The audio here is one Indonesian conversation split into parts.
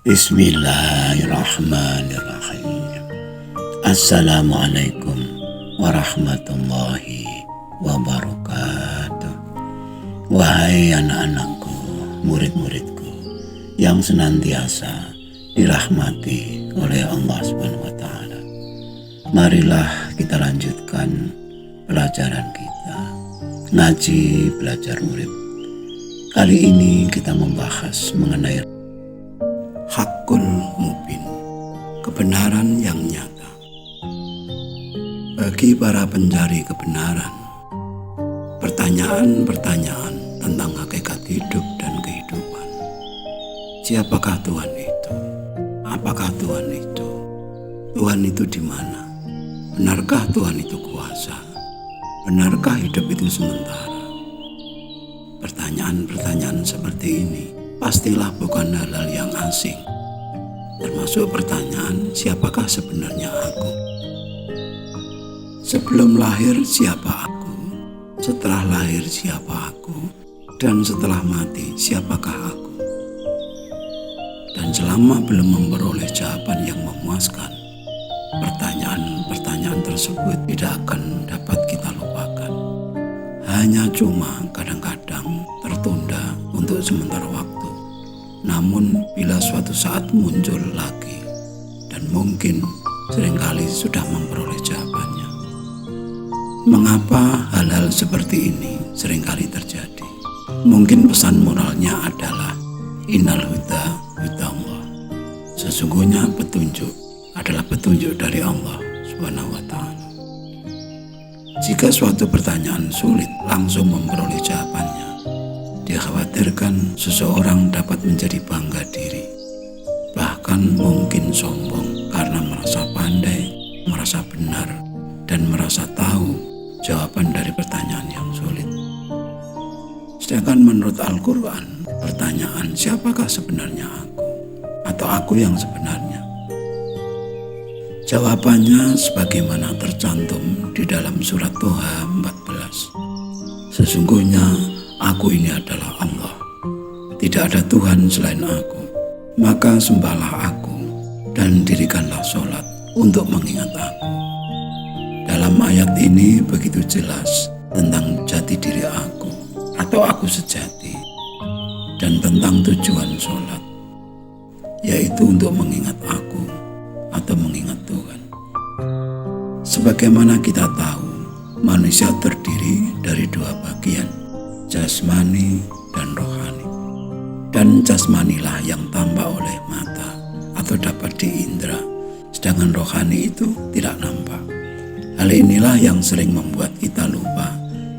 Bismillahirrahmanirrahim. Assalamualaikum warahmatullahi wabarakatuh. Wahai anak-anakku, murid-muridku yang senantiasa dirahmati oleh Allah SWT. Marilah kita lanjutkan pelajaran kita, ngaji belajar urip. Kali ini kita membahas mengenai Hakul Mubin, kebenaran yang nyata. Bagi para pencari kebenaran, pertanyaan-pertanyaan tentang hakikat hidup dan kehidupan. Siapakah Tuhan itu? Apakah Tuhan itu? Tuhan itu di mana? Benarkah Tuhan itu kuasa? Benarkah hidup itu sementara? Pertanyaan-pertanyaan seperti ini pastilah bukan hal-hal yang asing, termasuk pertanyaan siapakah sebenarnya aku? Sebelum lahir siapa aku? Setelah lahir siapa aku? Dan setelah mati siapakah aku? Dan selama belum memperoleh jawaban yang memuaskan, pertanyaan-pertanyaan tersebut tidak akan dapat kita lupakan. Hanya cuma kadang-kadang tertunda untuk sementara waktu. Namun bila suatu saat muncul lagi, dan mungkin seringkali sudah memperoleh jawabannya. Mengapa hal-hal seperti ini seringkali terjadi? Mungkin pesan moralnya adalah innal huda hudallah. Sesungguhnya petunjuk adalah petunjuk dari Allah Subhanahu wa ta'ala. Jika suatu pertanyaan sulit langsung memperoleh jawabannya, dikhawatirkan seseorang dapat menjadi bangga diri, bahkan mungkin sombong karena merasa pandai, merasa benar, dan merasa tahu jawaban dari pertanyaan yang sulit. Sedangkan menurut Al-Quran, pertanyaan siapakah sebenarnya aku? Atau aku yang sebenarnya? Jawabannya sebagaimana tercantum di dalam surat Toha 14. Sesungguhnya aku ini adalah Allah. Tidak ada Tuhan selain aku. Maka sembahlah aku dan dirikanlah sholat untuk mengingat aku. Dalam ayat ini begitu jelas tentang jati diri aku atau aku sejati, dan tentang tujuan sholat, yaitu untuk mengingat aku atau mengingat Tuhan. Sebagaimana kita tahu, manusia terdiri dari dua bagian, jasmani dan rohani. Dan jasmanilah yang tampak oleh mata atau dapat diindra, sedangkan rohani itu tidak nampak. Hal inilah yang sering membuat kita lupa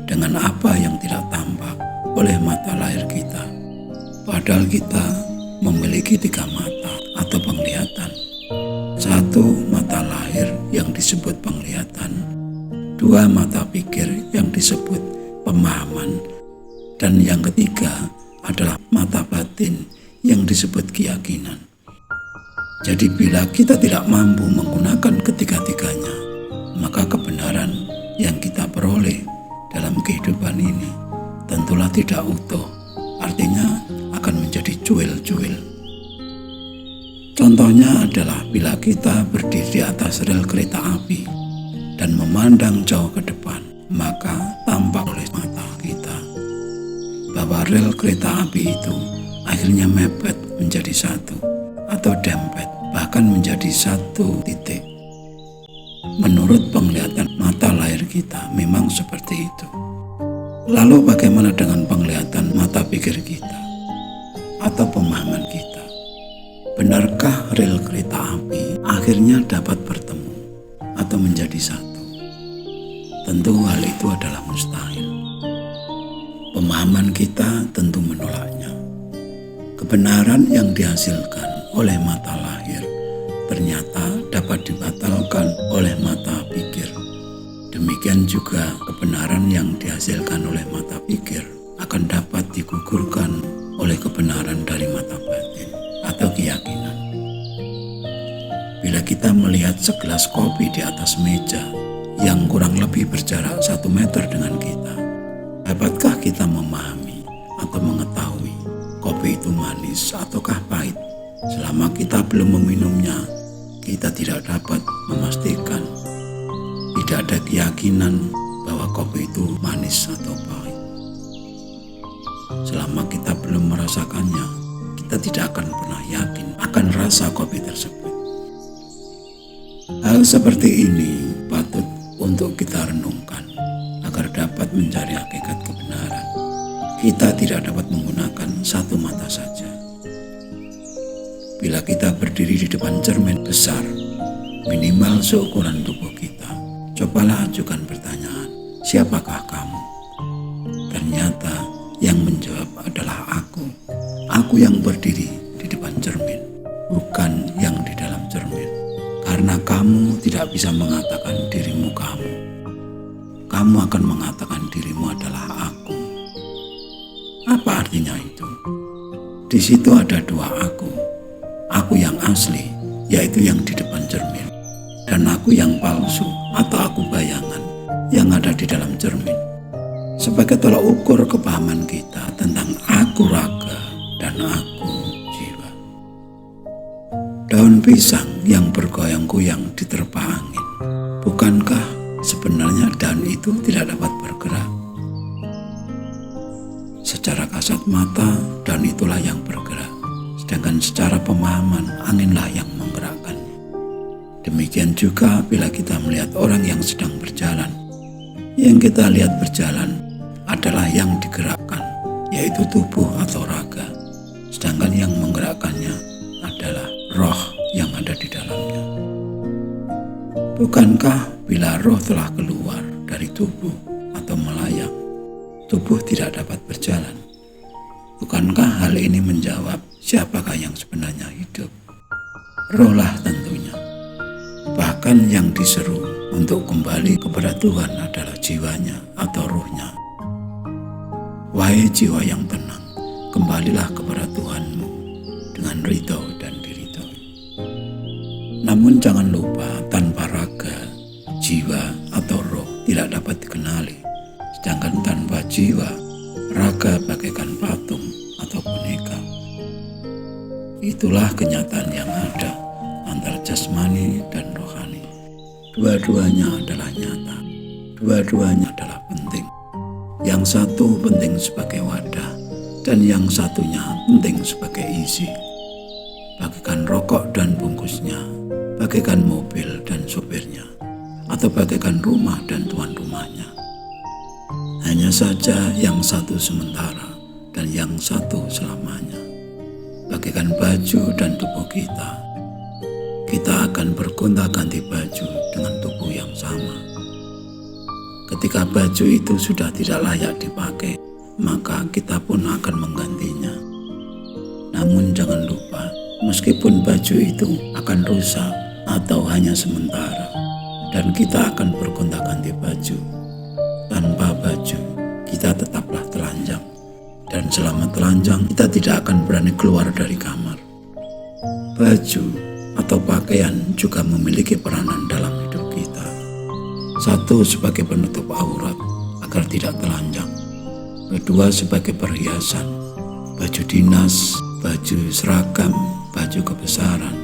dengan apa yang tidak tampak oleh mata lahir kita. Padahal kita memiliki 3 mata atau penglihatan. 1 mata lahir yang disebut penglihatan, 2 mata pikir yang disebut pemahaman, dan yang ketiga adalah mata batin yang disebut keyakinan. Jadi bila kita tidak mampu menggunakan ketiga-tiganya, maka kebenaran yang kita peroleh dalam kehidupan ini tentulah tidak utuh, artinya akan menjadi cuil-cuil. Contohnya adalah bila kita berdiri di atas rel kereta api dan memandang jauh ke depan, maka tampak oleh mata kita bahwa rel kereta api itu akhirnya mepet menjadi satu atau dempet, bahkan menjadi satu titik. Menurut penglihatan mata lahir kita memang seperti itu. Lalu bagaimana dengan penglihatan mata pikir kita atau pemahaman kita? Benarkah rel kereta api akhirnya dapat bertemu atau menjadi satu? Tentu hal itu adalah mustahil. Pemahaman kita tentu menolaknya. Kebenaran yang dihasilkan oleh mata lahir ternyata dapat dibatalkan oleh mata pikir. Demikian juga kebenaran yang dihasilkan oleh mata pikir akan dapat digugurkan oleh kebenaran dari mata batin atau keyakinan. Bila kita melihat segelas kopi di atas meja yang kurang lebih berjarak 1 meter dengan kita, dapatkah kita memahami atau mengetahui kopi itu manis ataukah pahit? Selama kita belum meminumnya, kita tidak dapat memastikan. Tidak ada keyakinan bahwa kopi itu manis atau pahit. Selama kita belum merasakannya, kita tidak akan pernah yakin akan rasa kopi tersebut. Hal seperti ini patut untuk kita renungkan agar dapat mencari hakikat kebenaran. Kita tidak dapat menggunakan satu mata saja. Bila kita berdiri di depan cermin besar, minimal seukuran tubuh kita, cobalah ajukan pertanyaan, siapakah kamu? Ternyata yang menjawab adalah aku. Aku yang berdiri di depan cermin, bukan yang di dalam cermin. Karena kamu tidak bisa mengatakan dirimu kamu. Kamu akan mengatakan dirimu adalah aku. Apa artinya itu? Di situ ada dua aku. Aku yang asli, yaitu yang di depan cermin. Dan aku yang palsu atau aku bayangan yang ada di dalam cermin. Sebagai tolak ukur kepahaman kita tentang aku raga dan aku jiwa. Daun pisang yang bergoyang-goyang diterpa angin. Bukankah sebenarnya daun itu tidak dapat bergerak? Secara kasat mata, daun itulah yang bergerak. Sedangkan secara pemahaman, anginlah yang menggerakkannya. Demikian juga bila kita melihat orang yang sedang berjalan. Yang kita lihat berjalan adalah yang digerakkan, yaitu tubuh atau raga. Sedangkan yang menggerakkannya adalah roh yang ada di dalamnya. Bukankah bila roh telah keluar dari tubuh atau melayang, tubuh tidak dapat berjalan? Bukankah hal ini menjawab siapakah yang sebenarnya hidup? Rohlah tentunya. Bahkan yang diseru untuk kembali kepada Tuhan adalah jiwanya atau ruhnya. Wahai jiwa yang tenang, kembalilah kepada Tuhanmu dengan ridho dan diridhoi. Namun jangan lupa, tanpa raga, jiwa atau roh tidak dapat dikenali. Sedangkan tanpa jiwa, raga bagaikan patung atau boneka. Itulah kenyataan yang ada antara jasmani dan rohani. Dua-duanya adalah nyata, dua-duanya adalah penting. Yang satu penting sebagai wadah, dan yang satunya penting sebagai isi. Bagaikan rokok dan bungkusnya, bagaikan mobil dan sopirnya, atau bagaikan rumah dan tuan rumahnya. Hanya saja yang satu sementara dan yang satu selamanya. Bagaikan baju dan tubuh kita, kita akan bergonta-ganti baju dengan tubuh yang sama. Ketika baju itu sudah tidak layak dipakai, maka kita pun akan menggantinya. Namun jangan lupa, meskipun baju itu akan rusak atau hanya sementara, dan kita akan bergonta-ganti baju, tanpa baju kita tetaplah telanjang. Dan selama telanjang, kita tidak akan berani keluar dari kamar. Baju atau pakaian juga memiliki peranan dalam hidup kita. Satu, sebagai penutup aurat agar tidak telanjang. Kedua, sebagai perhiasan, baju dinas, baju seragam, baju kebesaran.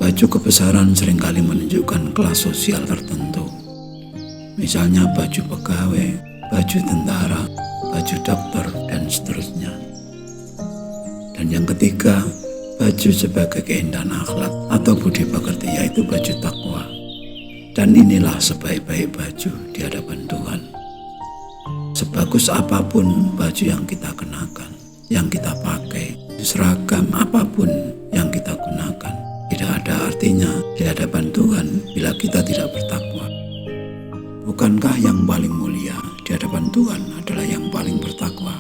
Baju kebesaran seringkali menunjukkan kelas sosial tertentu. Misalnya baju pegawai, baju tentara, baju dokter, dan seterusnya. Dan yang ketiga, baju sebagai keindahan akhlak atau budi pekerti, yaitu baju takwa. Dan inilah sebaik-baik baju di hadapan Tuhan. Sebagus apapun baju yang kita kenakan, yang kita pakai, seragam apapun yang kita gunakan, tidak ada artinya di hadapan Tuhan bila kita tidak bertakwa. Bukankah yang paling mulia di hadapan Tuhan adalah yang paling bertakwa?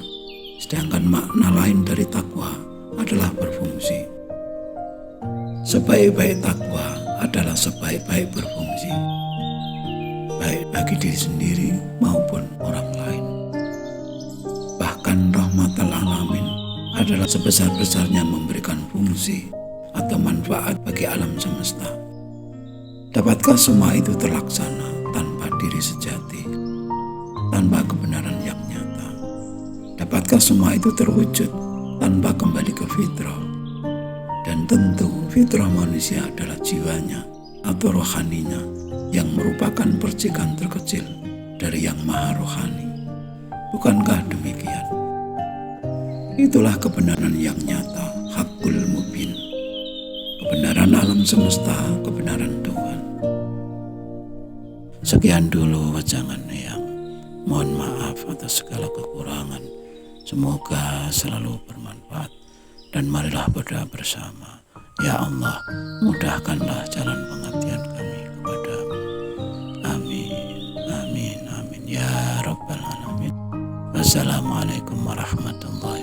Sedangkan makna lain dari takwa adalah berfungsi. Sebaik-baik takwa adalah sebaik-baik berfungsi, baik bagi diri sendiri maupun orang lain. Bahkan rahmatal alamin adalah sebesar-besarnya memberikan fungsi atau manfaat bagi alam semesta. Dapatkah semua itu terlaksana tanpa diri sejati, tanpa kebenaran yang nyata? Dapatkah semua itu terwujud tanpa kembali ke fitrah? Dan tentu fitrah manusia adalah jiwanya atau rohaninya yang merupakan percikan terkecil dari yang maha rohani. Bukankah demikian? Itulah kebenaran yang nyata, hakul mubin. Kebenaran alam semesta, kebenaran Tuhan. Sekian dulu wajangan yang mohon maaf atas segala kekurangan. Semoga selalu bermanfaat. Dan marilah berdoa bersama. Ya Allah, mudahkanlah jalan pengabdian kami kepadamu. Amin, amin, amin. Ya Rabbal Alamin. Wassalamualaikum warahmatullahi wabarakatuh.